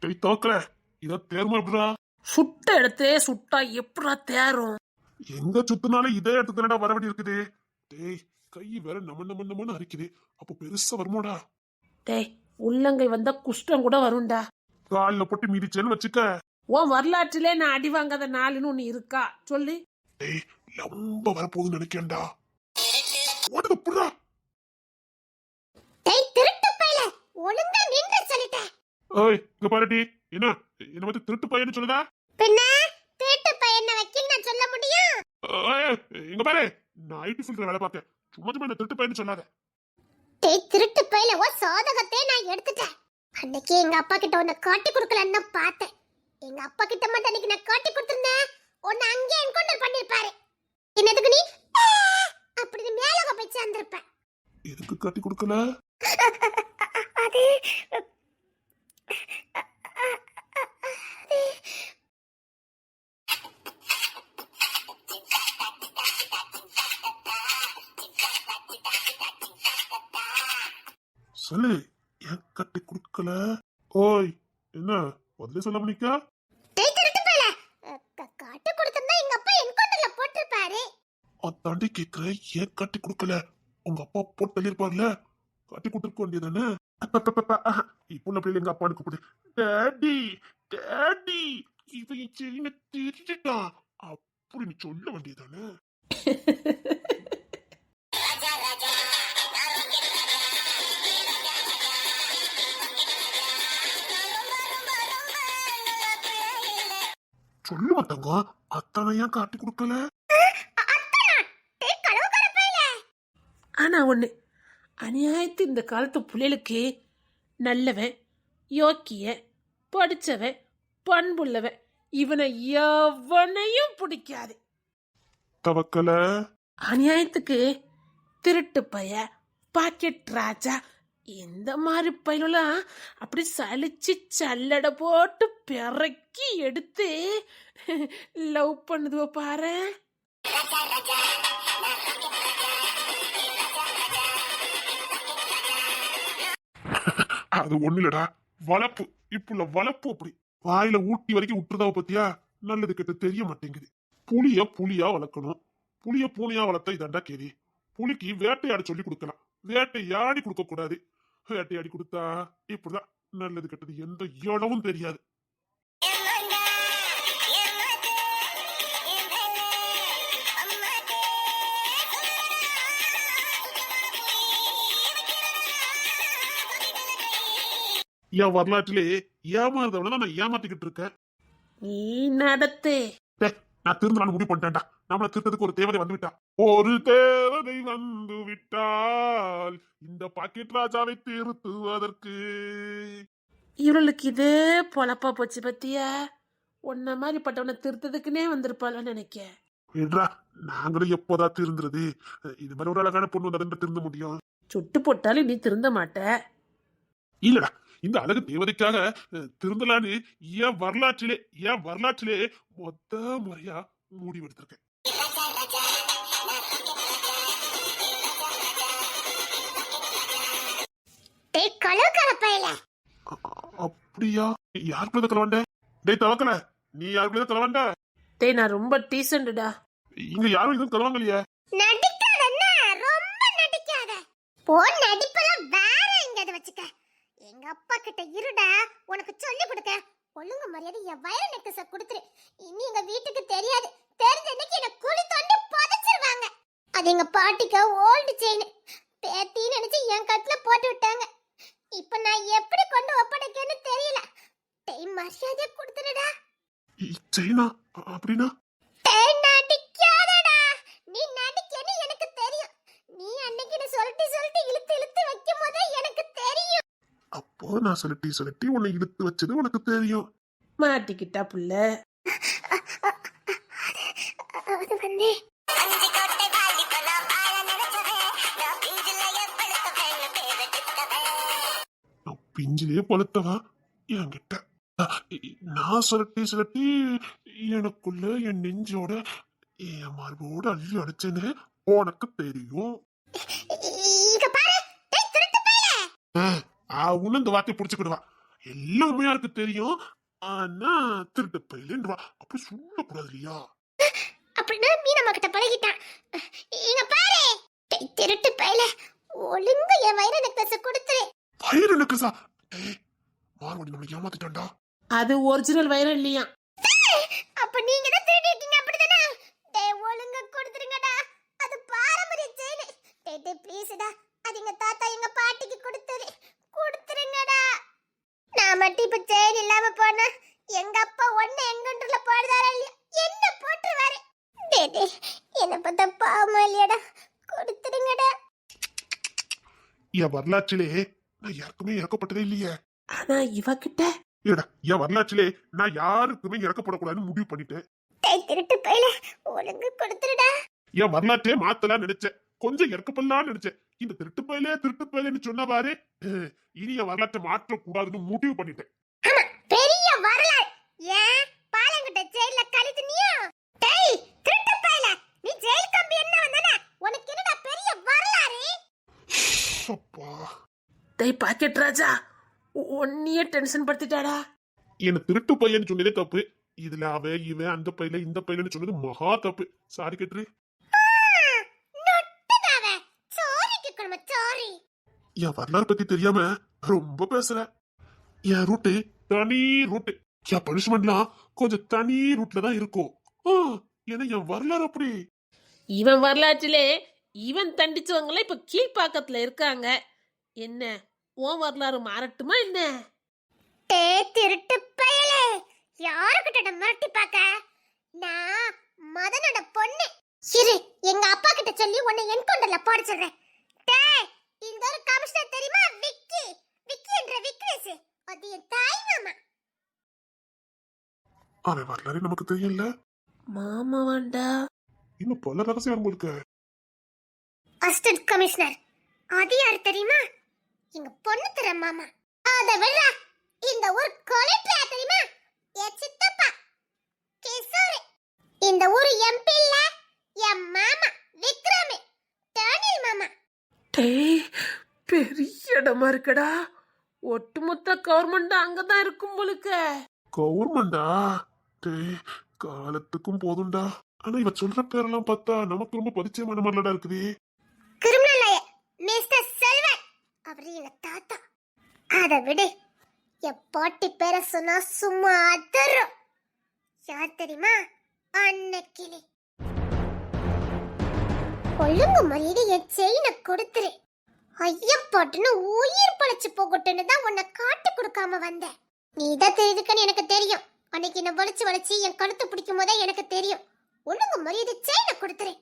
கை தோக்கல இத தேர்மா எப்படா? சுட்ட இடத்தே சுட்டா எப்படா தேரும்? எங்க சுத்தினாலும் இதே இடத்துக்கு தானடா வர வேண்டி இருக்குது. டேய் கை வேற நம்ம அரிக்குது. அப்ப பெருசா வருமோடா? டேய் உள்ளங்கை வந்தா குஷ்டம் கூட வரும்டா. காலில் போட்டு மிதிச்சேன்னு வச்சுக்க. உன் வரலாற்றிலே நான் அடி வாங்காத நாளுன்னு ஒண்ணு இருக்கா சொல்லு. டேய் ரொம்ப வரப்போகுதுன்னு நினைக்கிறேன்டா. ஓடுது புறா. டேய் திருட்டு பையல ஒழுங்கா நின்னு சொல்லிட்டேன். ஓய் இங்க பாருடி. என்ன வந்து திருட்டு பையன்னு சொல்லுதா? பின்ன திருட்டு பையனை வக்கீல் நான் சொல்ல முடியும்? இங்க பாரு, நான் ஐடி ஃபீல்ட்ல வேலை பார்க்கேன். சும்மா என்ன திருட்டு பையன்னு சொல்லாத. டேய் திருட்டு பையல ஓ சோதகத்தை நான் எடுத்துட்டேன். அன்னைக்கு எங்க அப்பா கிட்ட உன்னை காட்டி கொடுக்கலன்னு பார்த்தேன். எங்க அப்பா கிட்ட மட்டும் அன்னைக்கு நான் காட்டி கொடுத்திருந்தேன், உன்னை அங்கே என்கவுண்டர் பண்ணிருப்பாரு. என்னதுக்கு நீ அப்படி மேலக போய் சேர்ந்திருப்ப. எதுக்கு காட்டி கொடுக்கல? அது சொல்லு, ஏன் கட்டி கொடுக்கல? ஓய் என்ன பதிலே சொல்ல முடிக்கா? டேய் திருட்டு பையல காட்டி கொடுத்திருந்தா எங்க அப்பா என்கவுண்டர்ல போட்டுருப்பாரு. அதாண்டி கேக்குற, ஏன் கட்டி கொடுக்கல? உங்க அப்பா போட்டு தள்ளிருப்பார்ல, கட்டி கொடுத்துருக்க வேண்டியதானே? இப்போ உள்ள பிள்ளை எங்க அப்பான்னு கூப்பிடு. டாடி டாடி இவன் செயினை திருட்டான் அப்படி நீ சொல்ல வேண்டியதானே? சொல்லு மாட்டாங்க. அத்தனை ஏன் காட்டி கொடுக்கல? ஆனா ஒண்ணு, அநியாயத்து இந்த காலத்து பிள்ளைகளுக்கு நல்லவன், யோக்கிய, படிச்சவன், பண்புள்ளவன் இவனை எவனையும் பிடிக்காது. தவக்கல அநியாயத்துக்கு திருட்டு பைய, பாக்கெட் ராஜா இந்த மாதிரி பையனெல்லாம் அப்படி சலிச்சு சல்லடை போட்டு பிறக்கி எடுத்து லவ் பண்ணுதுவ பாரு. அது ஒண்ணு இல்லடா, வளப்பு. இப்புள்ள வளப்பு அப்படி வாயில ஊட்டி வரைக்கும் விட்டுறதாவ பத்தியா? நல்லது கெட்ட தெரிய மாட்டேங்குது. புலியா வளர்க்கணும், புலிய பூனையா வளர்த்தா இதாண்டா கேதி. புலிக்கு வேட்டையாட சொல்லி கொடுக்கலாம், வேட்டையாடி கொடுக்க கூடாது. வேட்டையாடி கொடுத்தா இப்படிதான் நல்லது கெட்டது எந்த இடமும் தெரியாது. என் வரலாற்றிலே ஏமாறதவன நான் ஏமாத்திக்கிட்டு இருக்கேன். நீ நடத்தே. நான் திருந்தலான்னு முடிவு பண்ணிட்டேன்டா. நம்மள திருத்ததுக்கு ஒரு தேவதை வந்து விட்டா. ஒரு தேவதை வந்து விட்டால் இந்த பாக்கெட் ராஜாவை திருத்துவதற்கு. இவளுக்கு இதே பொழப்பா போச்சு பத்தியா? உன்ன மாதிரி பட்டவனை திருத்ததுக்குன்னே வந்திருப்பாள்னு நினைக்க. என்றா நாங்களும் எப்போதா திருந்துறது? இது மாதிரி ஒரு அழகான பொண்ணு வந்தா திருந்த முடியும். சுட்டு போட்டாலும் நீ திருந்த மாட்ட. இல்லடா, இந்த அழகு தேவதைக்காக திருந்தலான்னு என் வரலாற்றிலே மொத்த முறையா முடிவெடுத்திருக்கேன். அப்படியா? யாருக்குள்ள கலவாண்ட? டேய் தவக்கல, நீ யாருக்குள்ள கலவாண்ட? டேய் நான் ரொம்ப டீசன்ட்டா. இங்க யாரும் இதுவும் கலவாங்கலையே. நடிக்காதன்னா ரொம்ப நடிக்காத. போ நடிப்பெல்லாம் வேற எங்கயாவது வச்சுக்க. எங்க அப்பா கிட்ட இருடா, உனக்கு சொல்லி கொடுக்க. ஒழுங்கு மரியாதை என் வயர் நெக்லஸ கொடுத்துரு. இனி எங்க வீட்டுக்கு தெரியாது. தெரிஞ்ச இன்னைக்கு என்ன குழி தோண்டி புதைச்சிருவாங்க. அது எங்க பாட்டிக்கு ஓல்டு செயின். பேத்தி நினைச்சு என் கட்டுல போட்டு விட்டாங்க. இப்ப நான் எப்படி கொண்டு ஒப்படைக்கன்னு தெரியல. டேய் மரியாதை கொடுத்துருடா. செயினா அப்படின்னா? டேய் நடிக்காதடா. நீ நடிக்கன்னு எனக்கு தெரியும். நீ அன்னைக்கு என்ன சொல்லிட்டு இழுத்து வைக்கும் போதே எனக்கு தெரியும். அப்போ நான் சொல்லட்டி உன்னை இழுத்து வச்சது உனக்கு தெரியும். மாட்டிக்கிட்டா புள்ள. அது வந்து பிஞ்சிலே பழுத்தவா என்கிட்ட. நான் சொல்லட்டி எனக்குள்ள என் நெஞ்சோட என் மார்போட அள்ளி அடிச்சேன்னு உனக்கு தெரியும். உன்ன இந்த வார்த்தையை புடிச்சுக்கிடுவா. எல்லாம் உண்மையாருக்கு தெரியும். ஆனா திருட்டு பையலன்றா அப்படி சொல்லக்கூடாது இல்லையா? அப்படின்னா மீனம்மா கிட்ட பழகிட்டான். இங்க பாரு, டேய் திருட்டு பயல, ஒழுங்கா என் வயிறு நெக்லஸ் கொடுத்துரு. வயிறு நெக்லஸா? மார்வாடி நம்மளை ஏமாத்திட்டான்டா. அது ஒரிஜினல் வைரம் இல்லையா? அப்ப நீங்க தான் திருடி இருக்கீங்க அப்படிதானே? டேய் ஒழுங்கா கொடுத்துருங்கடா, அது பாரம்பரிய செயின். டேய் ப்ளீஸ்டா, அது எங்க தாத்தா எங்க பாட்டிக்கு கொடுத்துருங்கடா. நான் மட்டும் இப்ப செயின் இல்லாம போனா எங்க அப்பா ஒண்ணு எங்கன்றல போடுதாரா இல்லையா என்ன போட்டுருவாரு. டேய் என்ன பார்த்தா பாவமா இல்லையாடா, கொடுத்துருங்கடா. என் வரலாற்றிலே நான் யாருக்குமே இறக்கப்பட்டதே இல்லையே. ஆனா இவகிட்ட இல்லடா, என் வரலாற்றிலே நான் யாருக்குமே இறக்கப்படக்கூடாதுன்னு முடிவு பண்ணிட்டேன். டேய் திருட்டு பயல, ஒழுங்கா கொடுத்துருடா. என் வரலாற்றே மாத்தலாம் நினைச்சேன், கொஞ்சம் இறக்கப்படலாம் நினைச்சேன். இந்த திருட்டு பயிலேன்னு சொன்ன பாரு, இனி என் வரலாற்றை மாற்ற கூடாதுன்னு முடிவு பண்ணிட்டேன். ஆமா, பெரிய வரலாறு. ஏன் பாலங்கிட்ட ஜெயில கழித்துனியா? டேய் திருட்டு பயல, நீ ஜெயில் கம்பி என்ன வந்தானே, உனக்கு என்னடா பெரிய வரலாறு? அப்பா, டேய் பாக்கெட் ராஜா, ஒன்னியே டென்ஷன் படுத்திட்டாடா. என்ன திருட்டு பையன்னு சொன்னதே தப்பு. இதுல இவன் அந்த பையில இந்த பையன்னு சொன்னது மகா தப்பு. சாரி கேட்டுரு. நொட்டுதாவே, சாரி கேக்கணுமா? சாரி. என் வரலாறு பத்தி தெரியாம ரொம்ப பேசுற. என் ரூட்டு தனி ரூட்டு. என் பனிஷ்மெண்ட்லாம் கொஞ்சம் தனி ரூட்ல தான் இருக்கும். ஏன்னா என் வரலாறு அப்படி. இவன் வரலாற்றிலே இவன் தண்டிச்சவங்கள இப்ப கீழ்பாக்கத்துல இருக்காங்க. என்ன உன் வரலாறு மாறட்டுமா என்ன? டேய் திருட்டு பயலே, யாருக்கிட்ட மிரட்டி பாக்க? நான் மதனோட பொண்ணு. இரு, எங்க அப்பா கிட்ட சொல்லி உன்னை என்கவுண்டர்ல போட சொல்றேன். டேய், இந்த ஒரு கமிஷனர் தெரியுமா? விக்கி என்ற விக்னேஷ், அது என் தாய் மாமா. அவன் வரலாறு நமக்கு தெரியல. மாமா வேண்டா, இன்னும் பல ரகசியம் உங்களுக்கு. அசிஸ்டன்ட் கமிஷனர், அது யாரு தெரியுமா? எங்க பொண்ணு தர மாமா. அத விட இந்த ஊர் கலெக்டர் தெரியுமா? என் சித்தப்பா கிஷோர். இந்த ஊர் எம்பி இல்ல, என் மாமா விக்ரம், டேனியல் மாமா. டேய் பெரிய இடமா இருக்கடா. ஒட்டுமொத்த கவர்மெண்ட் அங்கதான் இருக்கும் போலுக்க. கவர்மெண்டா? டேய், காலத்துக்கும் போதும்டா. ஆனா இவ சொல்ற பேரெல்லாம் பார்த்தா நமக்கு ரொம்ப பரிச்சயமான மாதிரிலடா இருக்குது. கிரிமினல் லாயர் மிஸ்டர் செல்வன், அவரு எங்க தாத்தா. அத விடு, என் பாட்டி பேரை சொன்னா சும்மா அதரும். யார் தெரியுமா? அன்னக்கிளி. ஒழுங்கு மரியாதை என் செயினை கொடுத்துரு. ஐயப்பாட்டுன்னு உயிர் பழச்சு போகட்டுன்னு தான் உன்னை காட்டி கொடுக்காம வந்தேன். நீ தான் தெரியுதுக்கன்னு எனக்கு தெரியும். அன்னைக்கு என்ன வளைச்சு என் கழுத்து பிடிக்கும் போதே எனக்கு தெரியும். ஒழுங்கு மரியாதை செயினை கொடுத்துரு.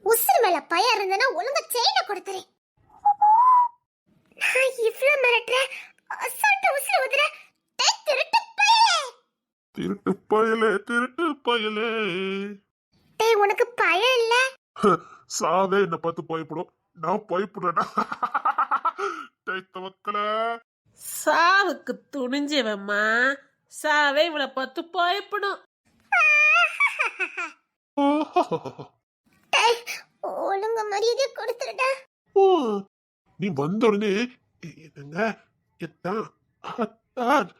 உசுறு மேல பயம் இருந்தனா ஒழுங்கா செயினை கொடுத்துரு. நான் இவ்ளோ மிரட்டுறேன், அசால்ட்டா உசுறு ஊதுற. டேய் திருட்டு பயலே, திருட்டு பயலே, திருட்டு பயலே. டேய் உனக்கு பயம் இல்ல? சாவே என்ன பார்த்து பயப்படும், நான் பயப்படுறேனா? டேய் தவக்கல, சாவுக்கு துணிஞ்சவம்மா, சாவே இவளை பார்த்து பயப்படும். டேய் ஒழுங்கு மரியாதை கொடுத்துருடா. நீ வந்த உடனே என்னங்க எத்தான் அத்தான்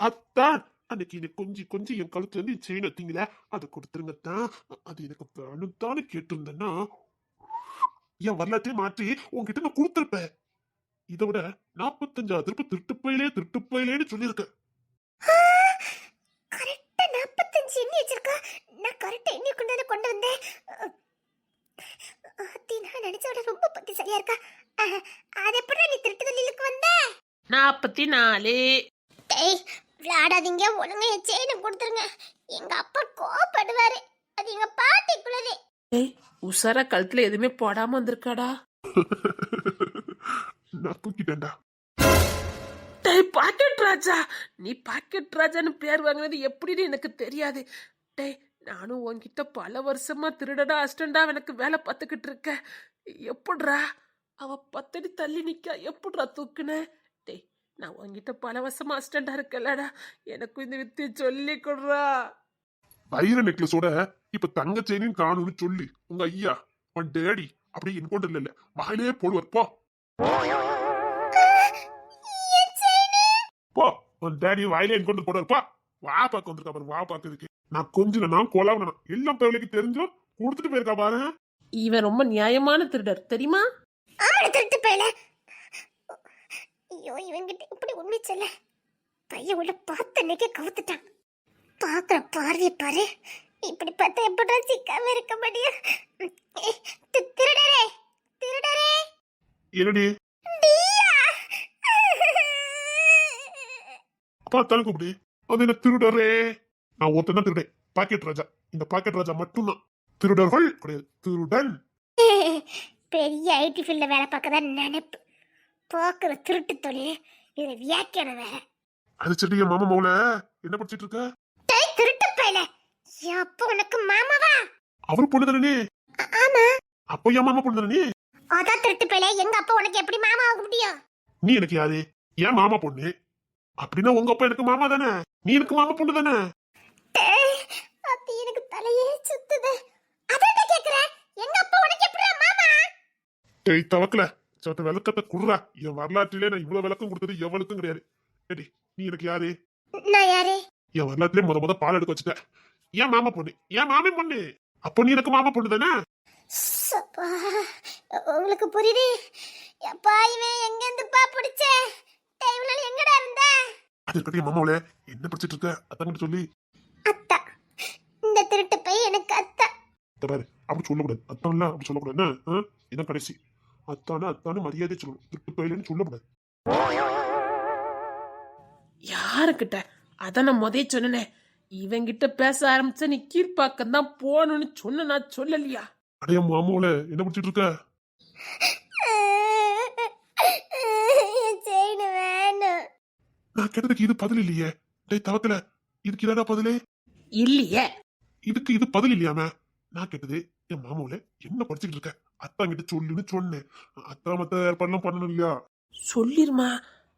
அத்தான் அன்னைக்கு நீ கொஞ்சி என் கழுத்துல இருந்து செயின் எடுத்தீங்களே, அதை கொடுத்துருங்கத்தான். அது எனக்கு வேணும்தான்னு கேட்டிருந்தேன்னா என் வரலாற்றை மாற்றி உன்கிட்ட நான் கொடுத்துருப்பேன். இதை விட 45 திருப்ப திருட்டு பயிலேன்னு சொல்லியிருக்கேன். கரெக்ட்டா 45 எண்ணி வச்சிருக்கா. நான் கரெக்ட்டா எண்ணி கொண்டு வந்தேன். நான் நினைச்சோட ரொம்ப புத்திசாலியா இருக்கா. அது எப்படி நீ திருட்டுதலுக்கு வந்த? 44. டேய் விளையாடாதீங்க, ஒழுங்கா என் செயினை கொடுத்துருங்க. எங்க அப்பா கோபப்படுவாரு, அது எங்க பாட்டிக்குள்ளதே. ஏய் உசாரா கழுத்துல எதுவுமே போடாம வந்திருக்காடா. நான் தூக்கிட்டேன்டா. டேய் பாக்கெட் ராஜா, நீ பாக்கெட் ராஜான்னு பேர் வாங்கினது எப்படின்னு எனக்கு தெரியாது. டேய் நானும் உன்கிட்ட பல வருஷமா திருடடா அசிஸ்டண்டா எனக்கு வேலை பார்த்துக்கிட்டு இருக்க. எப்படிரா அவ 10 அடி தள்ளி நிக்க, எப்படிரா தூக்குன? டேய் நான் உன்கிட்ட பல வருஷமா அசிஸ்டண்டா இருக்கலடா, எனக்கும் இந்த வித்தியை சொல்லி கொடுறா. வைர நெக்லஸோட இப்ப தங்க செயினும் காணும்னு சொல்லி உங்க ஐயா உன் டேடி அப்படியே என்கவுண்டர்ல இல்ல வாயிலே போடுவார். போ என் செயினு. போ உன் டேடி வாயிலே கொண்டு போடுறப்பா வா பாக்க வந்திருக்கா பாரு வா பாக்குறதுக்கு நான் கொஞ்சம் நான் கொலாவனா எல்லாம் பிள்ளைக்கு தெரிஞ்சும் கொடுத்துட்டு போயிருக்கா பாரு இவன் ரொம்ப நியாயமான திருடர் தெரியுமா? ஆமாடா திருட்டு பையல. ஐயோ இவங்கிட்ட இப்படி உண்மை சொல்ல பையன் உள்ள பார்த்த அன்னைக்கே கவுத்துட்டான். பாக்குற பார்வை பாரு. இப்படி பார்த்தா எப்படா சிக்காம இருக்க முடியும்? திருடரே திருடரே என்னடி நீயா? பார்த்தாலும் கூப்பிடு அது என்ன திருடரே நான் ஒருத்தன் தான் திருடேன் பாக்கெட் ராஜா இந்த பாக்கெட் ராஜா மட்டும்தான் திருடர்கள் கிடையாது திருடன் பெரிய ஐடி ஃபீல்ட்ல வேலை பார்க்கறதா நினைப்பு. போக்குற திருட்டு தொழில் இது வியாக்கியானம் வேற. அது சரி என் மாமா மவுல என்ன படிச்சிட்டு இருக்க டேய் திருட்டு பையல, எப்ப உனக்கு மாமாவா? அவர் பொண்ணு தானே ஆமா. அப்போ என் மாமா பொண்ணு தானே அதான் திருட்டு பையல, எங்க அப்பா உனக்கு எப்படி மாமா ஆக முடியும்? நீ எனக்கு யாரு என் மாமா பொண்ணு அப்படின்னா உங்க அப்பா எனக்கு மாமா தானே நீ எனக்கு மாமா பொண்ணு தானே டேய் அது எனக்கு தலையே சுத்துது. அதான் கேக்குறேன், எங்க அப்பா உனக்கு எப்படி மாமா? டேய் தவக்கல சத்த விளக்கத்தை குடுறா என் வரலாற்றிலே நான் இவ்வளவு விளக்கம் கொடுத்தது எவளுக்கும் கிடையாது ஏடி நீ எனக்கு யாரு நான் யாரு? என் வரலாற்றிலே முத பால் எடுக்க வச்சுட்ட என் மாமா பொண்ணு என் மாமி பொண்ணு அப்போ நீ எனக்கு மாமா பொண்ணு தானே சப்பா, உங்களுக்கு புரியுது? எப்பா இவன் எங்க இருந்துப்பா பிடிச்ச டைம்ல எங்கடா இருந்த? அது இருக்கட்டும் என் மாமாவில என்ன படிச்சிட்டு இருக்க அத்தங்கிட்ட சொல்லி அத்தா, இந்த திருட்டு பையன் எனக்கு அத்தா. இத பாரு அப்படி சொல்லக்கூடாது அத்தான்ல அப்படி சொல்லக்கூடாது என்ன இதான் கடைசி அத்தானு மரியாதை சொல்லணும் திருட்டு பயிலன்னு சொல்லக்கூடாது யாருக்கிட்ட? அதான் நான் முதல்ல சொன்னனே, இவங்கிட்ட பேச ஆரம்பிச்சா நீ கீழ்பாக்கம் தான் போகணும்னு சொன்ன நான் சொல்லலையா? அடைய மாமாவில என்ன படிச்சிட்டு இருக்க செயின் வேணும். நான் கேட்டதுக்கு இது பதில் இல்லையே டேய் தவக்கல இதுக்கு இதாடா பதிலே இல்லையே. இதுக்கு இது பதில் இல்லையாம நான் கேட்டது என் மாமாவில என்ன படிச்சுக்கிட்டு இருக்க அத்தான் கிட்ட சொல்லுன்னு சொன்னேன் அத்தா மத்த ஏற்பாடுலாம் பண்ணணும் இல்லையா சொல்லிருமா,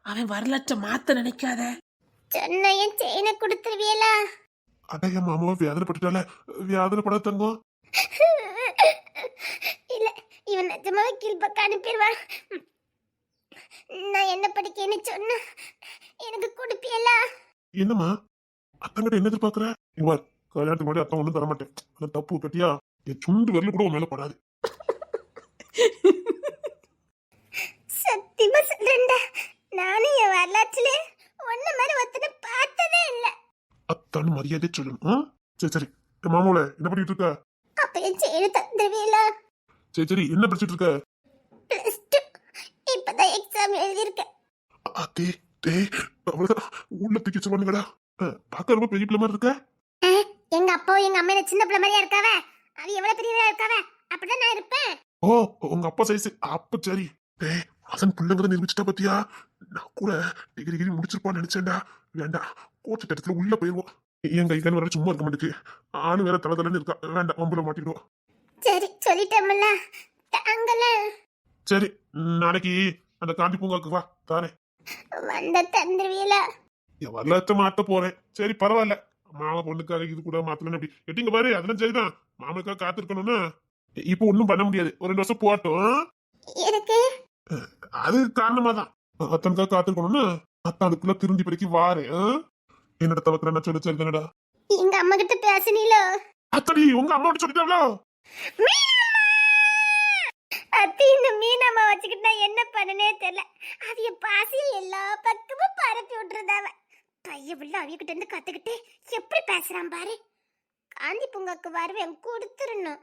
அவன் வரலாற்ற மாத்த நினைக்காத. சொன்ன என் செயினை கொடுத்துருவியலா? அட என் மாமாவை வேதனைப்பட்டுட்டால வேதனைப்பட தங்கம் இல்ல, இவன் நிஜமாவே கீழ்பக்கம் அனுப்பிடுவான். நான் என்ன படிக்கன்னு சொன்ன எனக்கு கொடுப்பியலா? என்னம்மா அத்தங்கிட்ட என்ன எதிர்பார்க்கற இங்க பார் கல்யாணத்துக்கு முன்னாடி அத்தன் ஒண்ணும் தர மாட்டேன் அது தப்பு கட்டியா என் சுண்டு விரல் கூட உன் மேல படாது சத்தியமா சொல்றேன்டா, நானும் என் வரலாற்றிலே ஒன்ன மாதிரி ஒருத்தனை பார்த்ததே இல்ல. அத்தான்னு மரியாதை சொல்லணும் சரி சரி என் மாமாவில என்ன பண்ணிட்டு இருக்க அப்ப என் செயினை தந்துருவியலா? சரி என்ன படிச்சிட்டு இருக்க பிளஸ் டூ இப்பதான் எக்ஸாம் எழுதியிருக்கேன். அத்தே டே அவ்வளவுதான் உள்ள தூக்கி சொல்லுங்கடா பார்க்க ரொம்ப பெரிய பிள்ளை மாதிரி இருக்க எங்க அப்பாவும் எங்க அம்மா என்ன சின்ன பிள்ளை மாதிரியா இருக்காவ? அவ எவ்வளவு பெரியதா இருக்காவ? அப்படிதான் நான் இருப்பேன். ஓ உங்க அப்பா சைஸ் அப்ப சரி டேய் அசன் பிள்ளைங்க நிரூபிச்சுட்டா பத்தியா நான் கூட டிகிரி முடிச்சிருப்பான்னு நினைச்சேன்டா வேண்டாம் கோச்ச இடத்துல உள்ள போயிருவோம் என் கை வர சும்மா இருக்க மாட்டேங்குது ஆளு வேற தலை இருக்கா வேண்டாம் வம்புல மாட்டிடுவோம் சரி சொல்லிட்டோம்ல, தாங்கல. சரி நாளைக்கு அந்த காந்தி பூங்காக்கு வா தானே வந்த தந்துருவியலா? என் வரலாற்ற மாத்த போறேன் சரி பரவாயில்ல மாமா பொண்ணுக்காக இது கூட மாத்தலன்னு அப்படி எட்டிங்க பாரு அதெல்லாம் சரிதான் மாமனுக்காக காத்திருக்கணும்னா இப்ப ஒண்ணும் பண்ண முடியாது ஒரு 2 வருஷம் போட்டோம் இருக்கு. அது காரணமா தான் அத்தனுக்காக காத்திருக்கணும்னு அத்தான் அதுக்குள்ள திருந்தி பிறக்கி வாரு என்னோட தவக்கிற என்ன சொல்லி சரிதானடா எங்க அம்மா கிட்ட பேசினீலோ? அத்தடி உங்க அம்மா சொல்லிட்டாங்களோ அத்தி இந்த மீனம்மா வச்சுக்கிட்டு நான் என்ன பண்ணனே தெரியல. அவிய பாசிய எல்லா பக்கமும் பரப்பி விட்டுருந்தாவ. பையன் உள்ள அவிய கிட்ட இருந்து கத்துக்கிட்டு எப்படி பேசுறான் பாரு. காந்தி பூங்காக்கு வருவேன் கொடுத்துடணும்.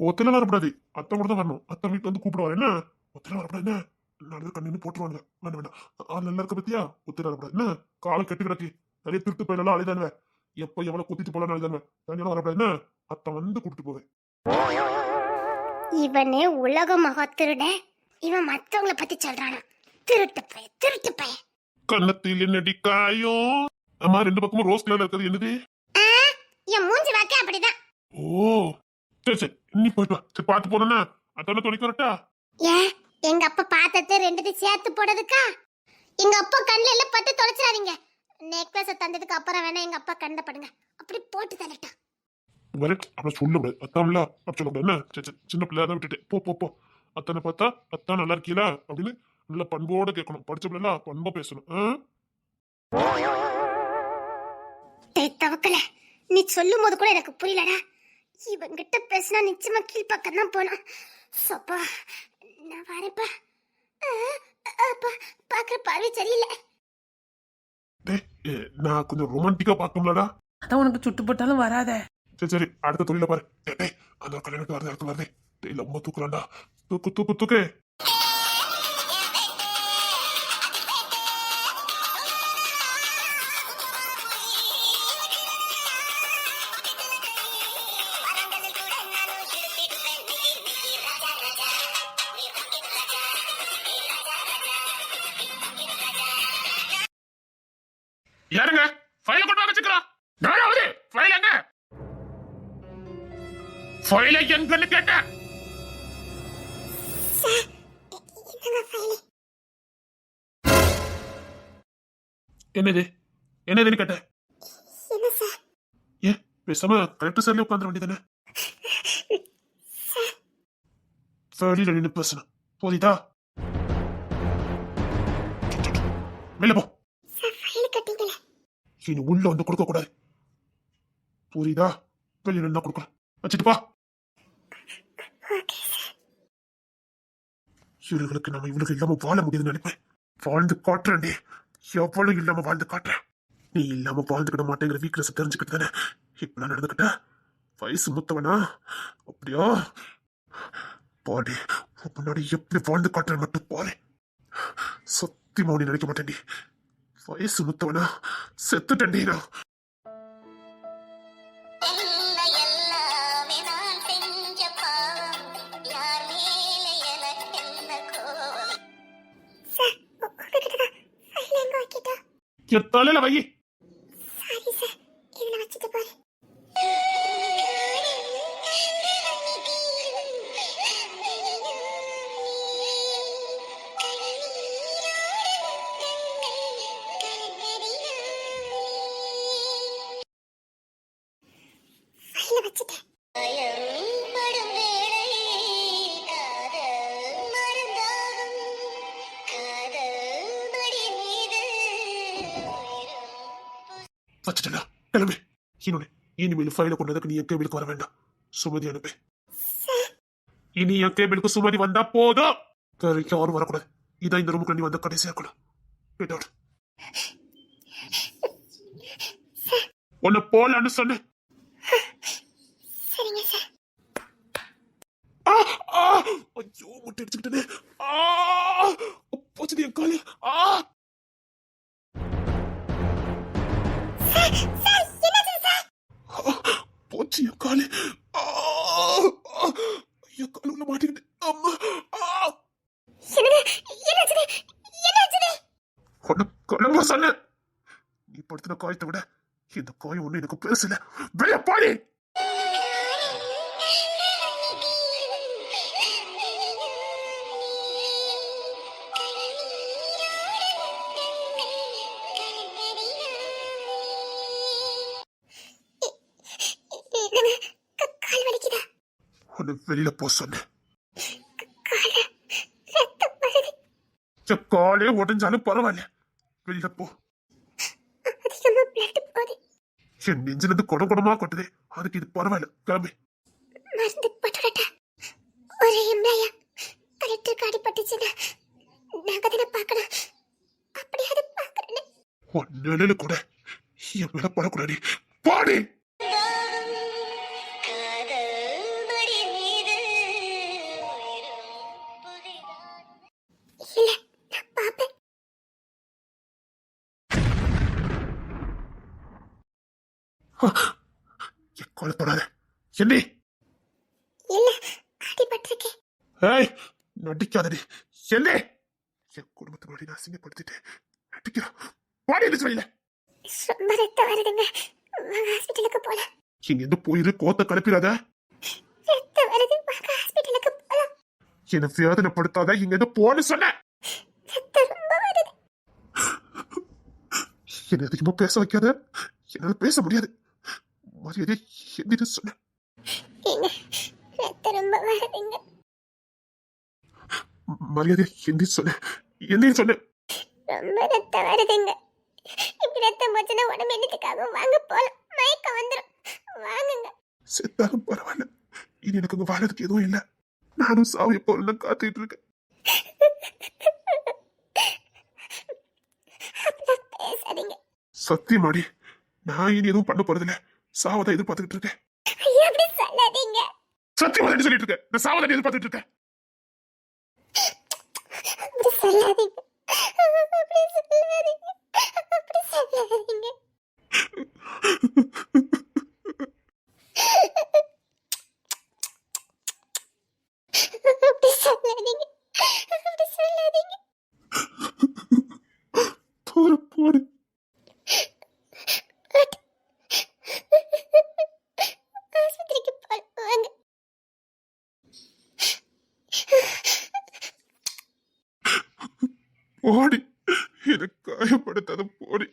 ஒத்தில வரக்கூடாது அத்தன் கூட தான் வரணும் அத்தன் வீட்டுல வந்து கூப்பிடுவாரு என்ன ஒத்தில வரக்கூடாது என்ன நல்லது கண்ணு போட்டுருவாங்க வேண்டாம் வேண்டாம் ஆள் நல்லா இருக்க பத்தியா ஒத்தில வரக்கூடாது என்ன காலம் கெட்டு கிடக்கு நிறைய திருட்டு பயிலெல்லாம் அழிதானுவ எப்ப எவ்வளவு குத்திட்டு போலாம் அழிதானுவ தனியெல்லாம் வரக்கூடாது என்ன அத்தன் வந்து கூப்பிட்டு போவேன் இவனே உலக மகா திருட, இவன் மத்தவங்கள பத்தி சொல்றானா? திருட்டு பைய திருட்டு பைய. கன்னத்தில் என்னடி காயும் அம்மா 2 பக்கமும் ரோஸ் கலர்ல இருக்கிறது என்னது என் மூஞ்சி வாக்க அப்படிதான். ஓ சரி சரி நீ போயிட்டு வா சரி பாத்து போனா அத்தான துணைக்கு வரட்டா ஏன் எங்க அப்பா பாத்தத்தை ரெண்டுத்தையும் சேர்த்து போடுறதுக்கா? எங்க அப்பா கண்ணுல எல்லாம் பட்டு தொலைச்சிடாதீங்க. நெக்லஸ் தந்ததுக்கு அப்புறம் வேணா எங்க அப்பா கண்ட படுங்க, அப்படி போட்டு தரட்டா. வர அப்படி சொல்லக்கூடாது அத்தான்ல அப்படி சொல்லக்கூடாது என்ன சரி சரி சின்ன பிள்ளையா தான் விட்டுட்டு போ போ போ அத்தனை பார்த்தா அத்தான் நல்லா இருக்கீங்களா அப்படின்னு நல்ல பண்போட கேட்கணும் படிச்ச பிள்ளை பண்பா பேசணும் டேய் தவக்கல, நீ சொல்லும் போது கூட எனக்கு புரியலடா. இவங்கிட்ட பேசினா நிச்சயமா கீழ்பக்கம் தான் போனா. சப்பா, நான் வரேன்ப்பா. அப்பா, பாக்குற பார்வை சரியில்லை. டேய் நான் கொஞ்சம் ரொமான்டிக்கா பார்க்கணும்லடா. அதான் உனக்கு சுட்டுப்பட்டாலும் வராத. சரி சரி, அடுத்த தொழில பாரு. டேய் அந்த ஒரு கல்யாணத்துக்கு வருது, அடுத்து வருது. டேய் லம்ப தூக்குறான்டா. தூக்கு தூக்கு தூக்கு. யாருங்க ஃபைல கொண்டு வர வச்சுக்கிறான்? நானாவது ஃபைல் எங்க? ஃபைல எங்கன்னு கேட்டேன். என்னது என்னதுன்னு கேட்டேன். என்ன சார்? ஏன் பேசாம கலெக்டர் சார்ல உட்காந்துட வேண்டியதானே? வெளியில நின்று பேசணும், போதிதா? வெளில போ. இனி உள்ள வந்து கொடுக்க கூடாது, புரியுதா? வெளியில நின்னா கொடுக்கலாம், வச்சுட்டு பா. இவர்களுக்கு நம்ம இவளுக்கு இல்லாம வாழ முடியுதுன்னு நினைப்பேன். வாழ்ந்து காட்டுறேன்டே, எவ்வளவு இல்லாம வாழ்ந்து காட்டுறேன். நீ இல்லாம வாழ்ந்துக்கிட மாட்டேங்கிற வீக்னஸ் தெரிஞ்சுக்கிட்டு தானே இப்ப நான் நடந்துக்கிட்ட. வயசு மூத்தவனா அப்படியா? பாடி முன்னாடி எப்படி வாழ்ந்து காட்டுற மட்டும் பாரு. சத்தியமா நீ நினைக்க மாட்டேன்டி. வயசு மூத்தவனா செத்துட்டேன்டி நான். என் தலையில வை. வச்சுட்டா கிளம்பு. இன்னொன்னு, இனிமேல் ஃபைல கொண்டதுக்கு நீ என் கேபிளுக்கு வர வேண்டாம், சுமதி அனுப்பு. இனி என் கேபிளுக்கு சுமதி வந்தா போதும், வேற யாரும் வரக்கூடாது. இதான் இந்த ரூமுக்கு நீ வந்த கடைசியா இருக்கணும். Get out. உன்னை போலான்னு சொன்ன. ஐயோ முட்டை அடிச்சுக்கிட்டே. போச்சுடி என் காலு. போச்சு என் காலு. ஐயோ காலு உள்ள மாட்டிக்கிட்டு. அம்மா உன்னை கிளம்ப சொன்ன. நீ படுத்தின காயத்தை விட இந்த காயம் ஒண்ணு எனக்கு பெருசு இல்ல. வெளிய பாடி. வெளியில போ சொன்ன. காலே உடஞ்சாலும் பரவாயில்ல, வெளியில போ. என் நெஞ்சில இருந்து குடம் குடமா கொட்டுதே, அதுக்கு இது பரவாயில்ல, கிளம்பு. நிழலு கூட என் மேல படக்கூடாது, பாடி. தொடாத என்னடி? ஏய் நடிக்காதடி என்ன? என் குடும்பத்தை முன்னாடி நான் அசிங்கப்படுத்திட்டு நடிக்கிறா. பாடி எழுந்து வெளியில. இங்க இருந்து போயிரு, கோத்த கிளப்பிடாத. என்ன வேதனைப்படுத்தாத, இங்க இருந்து போன்னு சொன்ன. என்ன அதிகமா பேச வைக்காத, என்னால பேச முடியாது. மரியாதை என்ன சொன்ன? மரியாதை என்ன சொன்ன? என்ன சொன்ன? ரொம்ப ரத்தம் வருதுங்க, இப்படி ரத்தம் போச்சுன்னா உடம்பு என்னத்துக்காகும்? வாங்க போலாம், மயக்கம் வந்துடும். வாங்குங்க. செத்தாலும் பரவாயில்ல, இனி எனக்கு அங்க வாழறதுக்கு எதுவும் இல்ல. நானும் சாவு எப்போ வரும்னு காத்துட்டு இருக்கேன். அப்படிலாம் பேசாதீங்க. சத்தியமாடி, நான் இனி எதுவும் பண்ண போறதில்ல. சாவதான் எதிர்பார்த்துக்கிட்டு இருக்கேன். ஐயா, அப்படி சொல்லாதீங்க. சத்தியமா தான் சொல்லிட்டு இருக்கேன். நான் சாவதான் எதிர்பார்த்துட்டு இருக்கேன். அப்படி சொல்லாதீங்க. அப்படி சொல்லாதீங்க. அப்படி சொல்லாதீங்க. அப்படி சொல்லாதீங்க. அப்படி சொல்லாதீங்க. தூர போடு. ஆஸ்பத்திரிக்கு போலாம், வாங்க. போடி, எனக்கு காயப்படுத்தாத போடி.